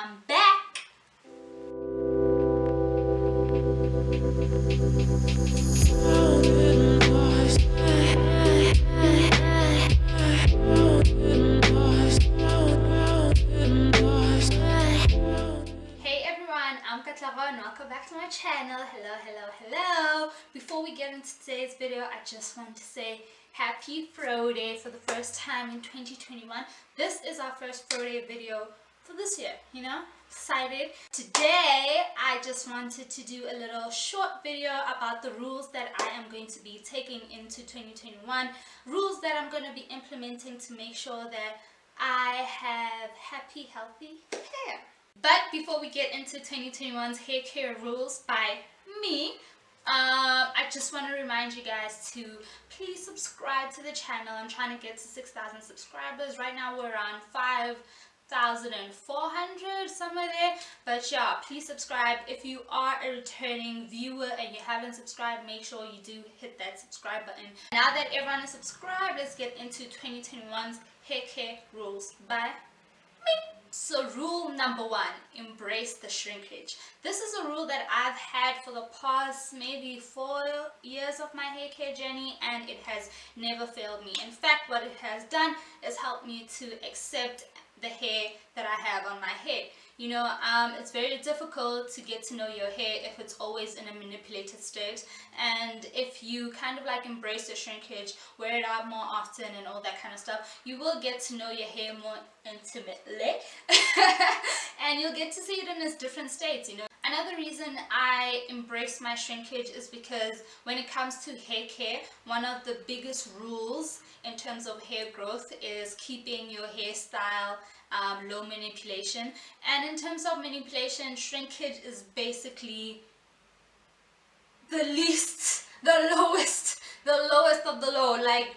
I'm back. Hey everyone, I'm Katlava and welcome back to my channel. Hello. Before we get into today's video, I just want to say happy Froday for the first time in 2021. This is our first Froday video for this year, you know, excited. Today I just wanted to do a little short video about the rules that I am going to be taking into 2021, rules that I'm going to be implementing to make sure that I have happy, healthy hair. But before we get into 2021's hair care rules by me, I just want to remind you guys to please subscribe to the channel. I'm trying to get to 6,000 subscribers. Right now we're around 5,400, somewhere there. But yeah, please subscribe. If you are a returning viewer and you haven't subscribed, make sure you do hit that subscribe button. Now that everyone is subscribed, let's get into 2021's hair care rules by me. So rule number 1, embrace the shrinkage. This is a rule that I've had for the past maybe 4 years of my hair care journey, and it has never failed me. In fact, what it has done is helped me to accept the hair that I have on my head. You know, it's very difficult to get to know your hair if it's always in a manipulated state, and if you kind of like embrace the shrinkage, wear it out more often and all that kind of stuff, you will get to know your hair more intimately and you'll get to see it in its different states, you know. Another reason I embrace my shrinkage is because when it comes to hair care, one of the biggest rules in terms of hair growth is keeping your hairstyle low manipulation. And in terms of manipulation, shrinkage is basically the lowest of the low. Like,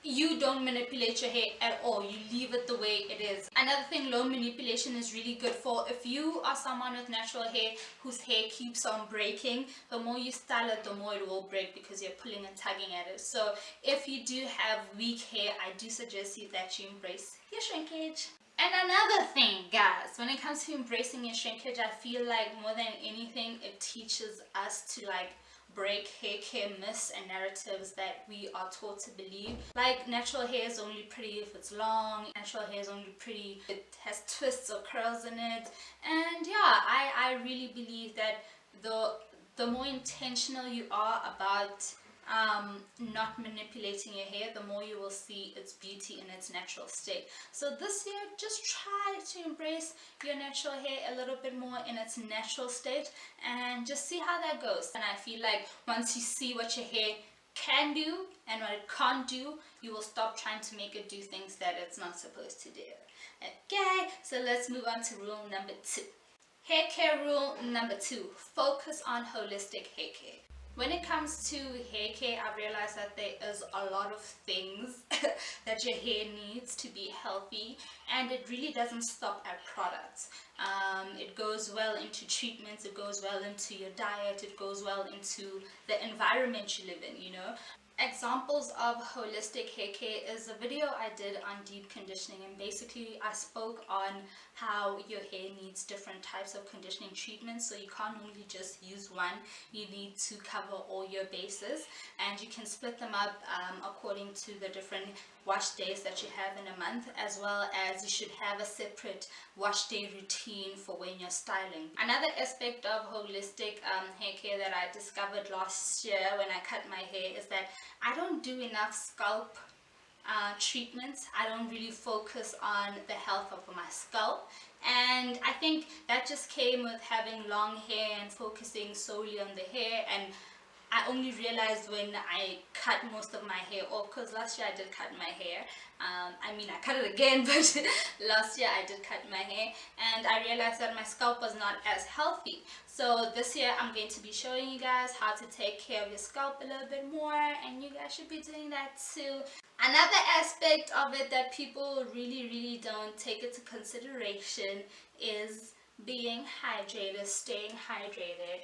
you don't manipulate your hair at all, you leave it the way it is. Another thing low manipulation is really good for, if you are someone with natural hair whose hair keeps on breaking, the more you style it, the more it will break because you're pulling and tugging at it. So if you do have weak hair, I do suggest you that you embrace your shrinkage. And another thing, guys, when it comes to embracing your shrinkage, I feel like more than anything it teaches us to like break hair care myths and narratives that we are taught to believe. Like, natural hair is only pretty if it's long, natural hair is only pretty if it has twists or curls in it. And yeah, I really believe that the more intentional you are about not manipulating your hair, the more you will see its beauty in its natural state. So this year, just try to embrace your natural hair a little bit more in its natural state and just see how that goes. And I feel like once you see what your hair can do and what it can't do, you will stop trying to make it do things that it's not supposed to do. Okay, so let's move on to rule number 2. Hair care rule number 2, focus on holistic hair care. When it comes to hair care, I've realized that there is a lot of things that your hair needs to be healthy, and it really doesn't stop at products. It goes well into treatments, it goes well into your diet, it goes well into the environment you live in, you know. Examples of holistic hair care is a video I did on deep conditioning, and basically I spoke on how your hair needs different types of conditioning treatments, so you can't only just use one, you need to cover all your bases, and you can split them up according to the different wash days that you have in a month, as well as you should have a separate wash day routine for when you're styling. Another aspect of holistic hair care that I discovered last year when I cut my hair is that I don't do enough scalp treatments. I don't really focus on the health of my scalp, and I think that just came with having long hair and focusing solely on the hair. And I only realized when I cut most of my hair off, because last year I did cut my hair. I mean, I cut it again, but last year I did cut my hair, and I realized that my scalp was not as healthy. So this year I'm going to be showing you guys how to take care of your scalp a little bit more, and you guys should be doing that too. Another aspect of it that people really don't take into consideration is being hydrated, staying hydrated.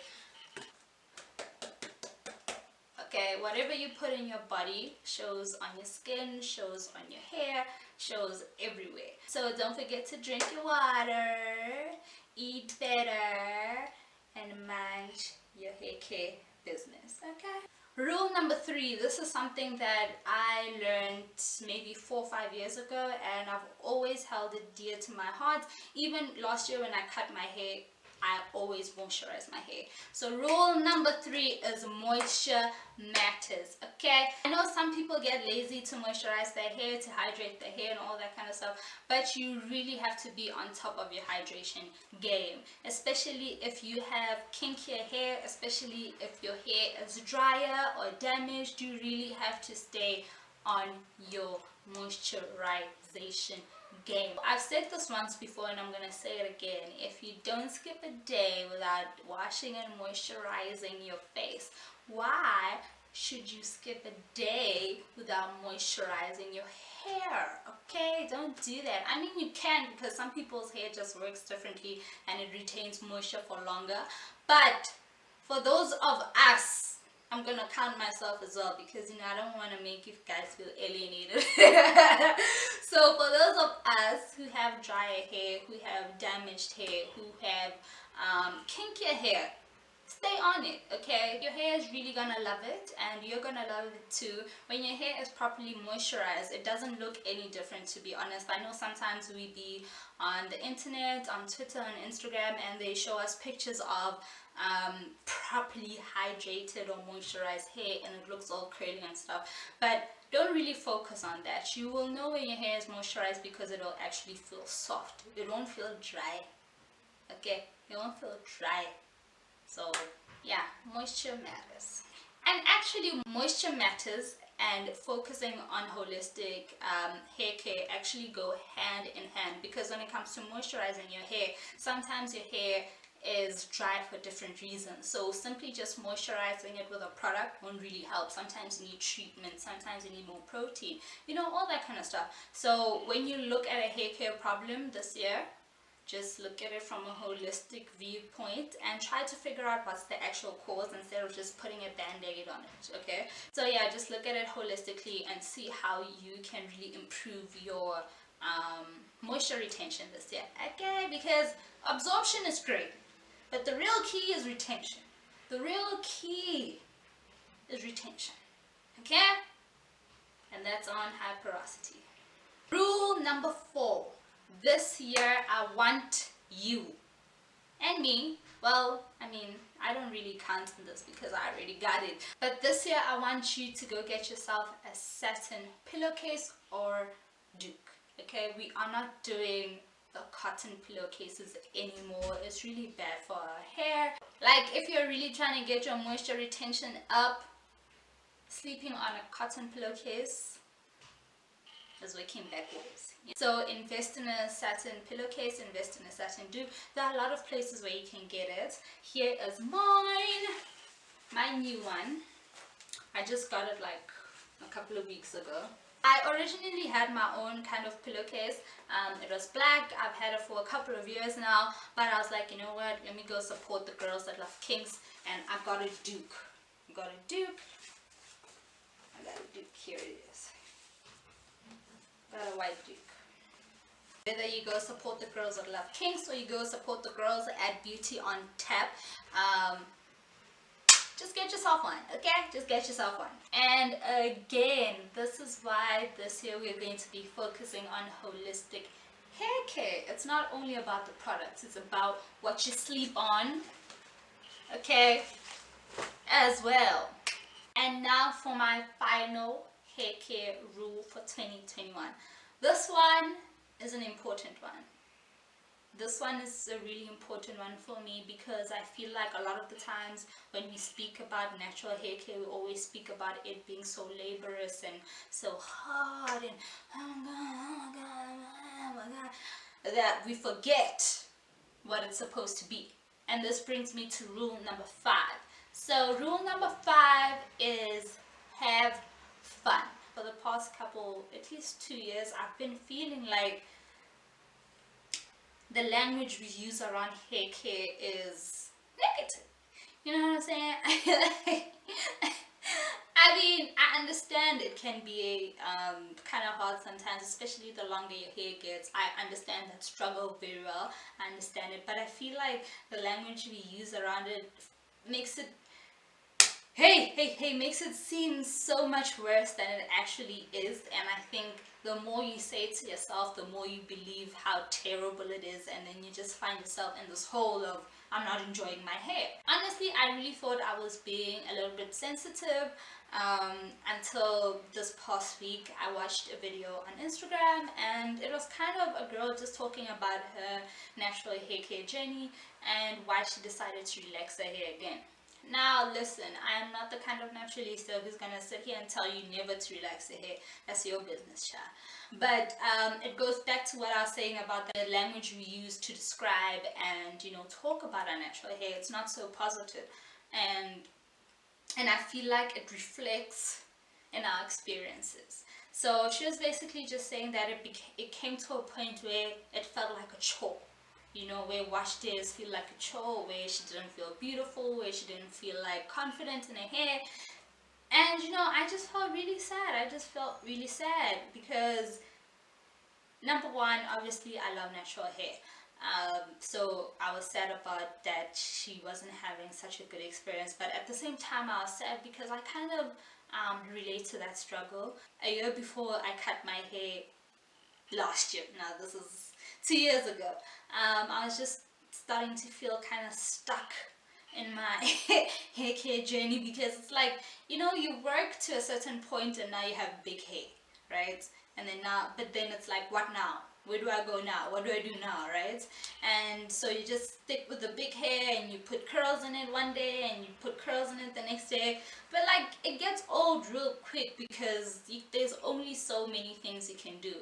Okay, whatever you put in your body shows on your skin, shows on your hair, shows everywhere. So don't forget to drink your water, eat better, and mind your hair care business, okay? Rule number 3, this is something that I learned maybe 4 or 5 years ago, and I've always held it dear to my heart. Even last year when I cut my hair, I always moisturize my hair. So rule number 3 is moisture matters, okay? I know some people get lazy to moisturize their hair, to hydrate their hair and all that kind of stuff, but you really have to be on top of your hydration game, especially if you have kinkier hair, especially if your hair is drier or damaged. You really have to stay on your moisturization game. I've said this once before and I'm gonna say it again. If you don't skip a day without washing and moisturizing your face, why should you skip a day without moisturizing your hair? Okay, don't do that. I mean, you can, because some people's hair just works differently and it retains moisture for longer, but for those of us, I'm gonna count myself as well, because you know I don't want to make you guys feel alienated. So for those of us who have drier hair, who have damaged hair, who have kinkier hair, stay on it, okay? Your hair is really gonna love it, and you're gonna love it too. When your hair is properly moisturized, it doesn't look any different, to be honest. I know sometimes we be on the internet, on Twitter and Instagram, and they show us pictures of properly hydrated or moisturized hair and it looks all curly and stuff, but don't really focus on that. You will know when your hair is moisturized because it will actually feel soft. It won't feel dry, okay? It won't feel dry. So yeah, moisture matters. And actually moisture matters and focusing on holistic hair care actually go hand in hand, because when it comes to moisturizing your hair, sometimes your hair is dry for different reasons. So simply just moisturizing it with a product won't really help. Sometimes you need treatment, sometimes you need more protein, you know, all that kind of stuff. So when you look at a hair care problem this year, just look at it from a holistic viewpoint and try to figure out what's the actual cause instead of just putting a band-aid on it, okay? So yeah, just look at it holistically and see how you can really improve your moisture retention this year, okay? Because absorption is great, but the real key is retention. The real key is retention, okay? And that's on high porosity. Rule number 4. This year I want you and me. Well, I mean, I don't really count on this because I already got it. But this year I want you to go get yourself a satin pillowcase or Doek. Okay, we are not doing the cotton pillowcases anymore. It's really bad for our hair. Like, if you're really trying to get your moisture retention up, sleeping on a cotton pillowcase is working backwards. So invest in a satin pillowcase, invest in a satin Doek. There are a lot of places where you can get it. Here is mine, my new one. I just got it like a couple of weeks ago. I originally had my own kind of pillowcase. It was black. I've had it for a couple of years now, but I was like, you know what, let me go support the girls that love Kinks, and I got a Doek. I got a Doek. Here it is. Got a white Doek. Whether you go support the girls that love Kinks or you go support the girls at Beauty on Tapp, just get yourself one, okay? Just get yourself one. And again, this is why this year we're going to be focusing on holistic hair care. It's not only about the products, it's about what you sleep on, okay, as well. And now for my final hair care rule for 2021. This one is an important one. This one is a really important one for me because I feel like a lot of the times when we speak about natural hair care, we always speak about it being so laborious and so hard and oh my god, that we forget what it's supposed to be. And this brings me to rule number 5. So rule number 5 is have fun. For the past couple, at least 2 years, I've been feeling like the language we use around hair care is negative. You know what I'm saying? I mean, I understand it can be kind of hard sometimes, especially the longer your hair gets. I understand that struggle very well. I understand it, but I feel like the language we use around it makes it, hey, makes it seem so much worse than it actually is. And I think the more you say it to yourself, the more you believe how terrible it is, and then you just find yourself in this hole of, I'm not enjoying my hair. Honestly, I really thought I was being a little bit sensitive until this past week. I watched a video on Instagram, and it was kind of a girl just talking about her natural hair care journey and why she decided to relax her hair again. Now listen, I am not the kind of naturalista who's gonna sit here and tell you never to relax your hair. That's your business, child. But it goes back to what I was saying about the language we use to describe and talk about our natural hair. It's not so positive, and I feel like it reflects in our experiences. So she was basically just saying that it came to a point where it felt like a chore. Where wash days feel like a chore, where she didn't feel beautiful, where she didn't feel like confident in her hair. And I just felt really sad. I just felt really sad because, number one, obviously I love natural hair. So I was sad about that she wasn't having such a good experience, but at the same time I was sad because I kind of relate to that struggle. A year before I cut my hair last year, now this is 2 years ago, I was just starting to feel kind of stuck in my hair care journey, because it's like, you work to a certain point and now you have big hair, right? And then but then it's like, what now? Where do I go now? What do I do now, right? And so you just stick with the big hair and you put curls in it one day and you put curls in it the next day. But like, it gets old real quick because there's only so many things you can do,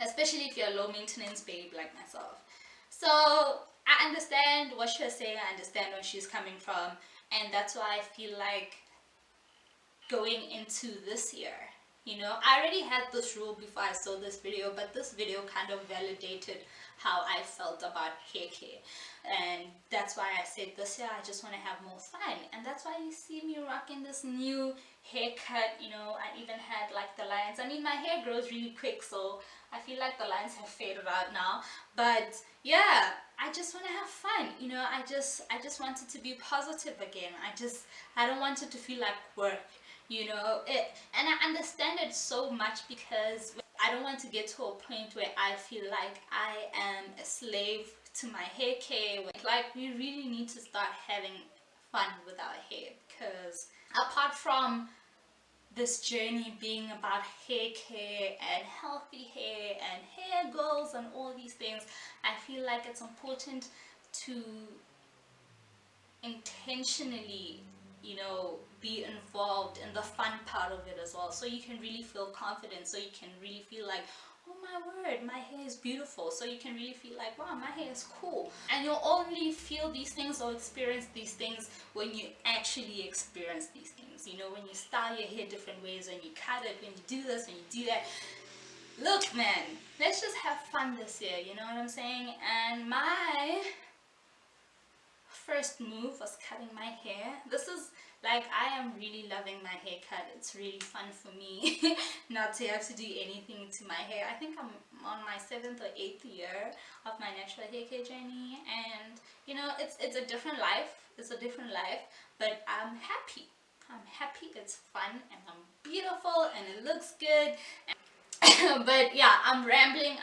especially if you're a low maintenance babe like myself. So I understand what she was saying, I understand where she's coming from, and that's why I feel like going into this year, I already had this rule before I saw this video, but this video kind of validated how I felt about hair care. And that's why I said this year I just want to have more fun, and that's why you see me rocking this new haircut. I even had like the lines. I mean, my hair grows really quick, so I feel like the lines have faded out now, but yeah, I just want to have fun. I just want it to be positive again. I don't want it to feel like work. And I understand it so much because I don't want to get to a point where I feel like I am a slave to my hair care. Like, we really need to start having fun with our hair, because apart from this journey being about hair care and healthy hair and hair goals and all these things, I feel like it's important to intentionally be involved in the fun part of it as well, so you can really feel confident, so you can really feel like, oh my word, my hair is beautiful, so you can really feel like, wow, my hair is cool. And you'll only feel these things or experience these things when you actually experience these things, when you style your hair different ways, when you cut it, when you do this, when you do that. Look, man, let's just have fun this year, you know what I'm saying? And my first move was cutting my hair. This is like, I am really loving my haircut. It's really fun for me not to have to do anything to my hair. I think I'm on my 7th or 8th year of my natural hair care journey, and it's a different life. It's a different life, but I'm happy. It's fun and I'm beautiful and it looks good. But yeah, I'm rambling.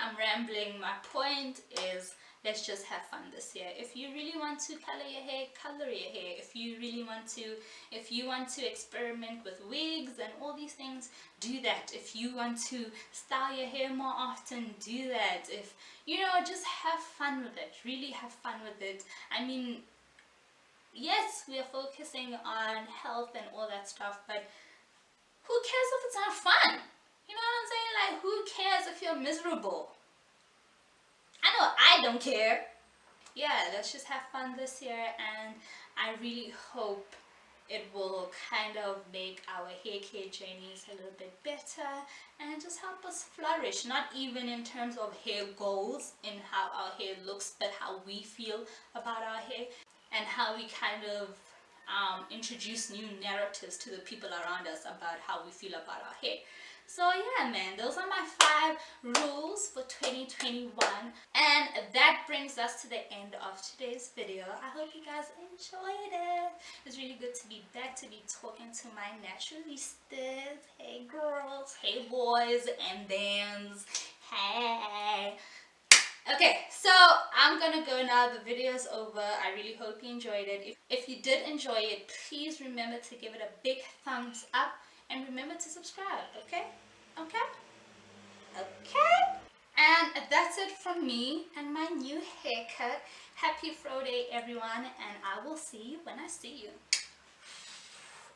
My point is, let's just have fun this year. If you really want to color your hair, color your hair. If you want to experiment with wigs and all these things, do that. If you want to style your hair more often, do that. If just have fun with it. Really have fun with it. I mean, yes, we are focusing on health and all that stuff, but who cares if it's not fun? You know what I'm saying? Like, who cares if you're miserable? I know I don't care. Yeah, let's just have fun this year, and I really hope it will kind of make our hair care journeys a little bit better and just help us flourish, not even in terms of hair goals in how our hair looks, but how we feel about our hair and how we kind of introduce new narratives to the people around us about how we feel about our hair. So yeah, man, those are my 5 rules for 2021, and that brings us to the end of today's video. I hope you guys enjoyed it. It's really good to be back, to be talking to my naturalistas. Hey girls, hey boys, and thems, hey. Okay, so I'm gonna go now. The video's over. I really hope you enjoyed it. If you did enjoy it, please remember to give it a big thumbs up and remember to subscribe. Okay? And that's it from me and my new haircut. Happy Froday, everyone, and I will see you when I see you.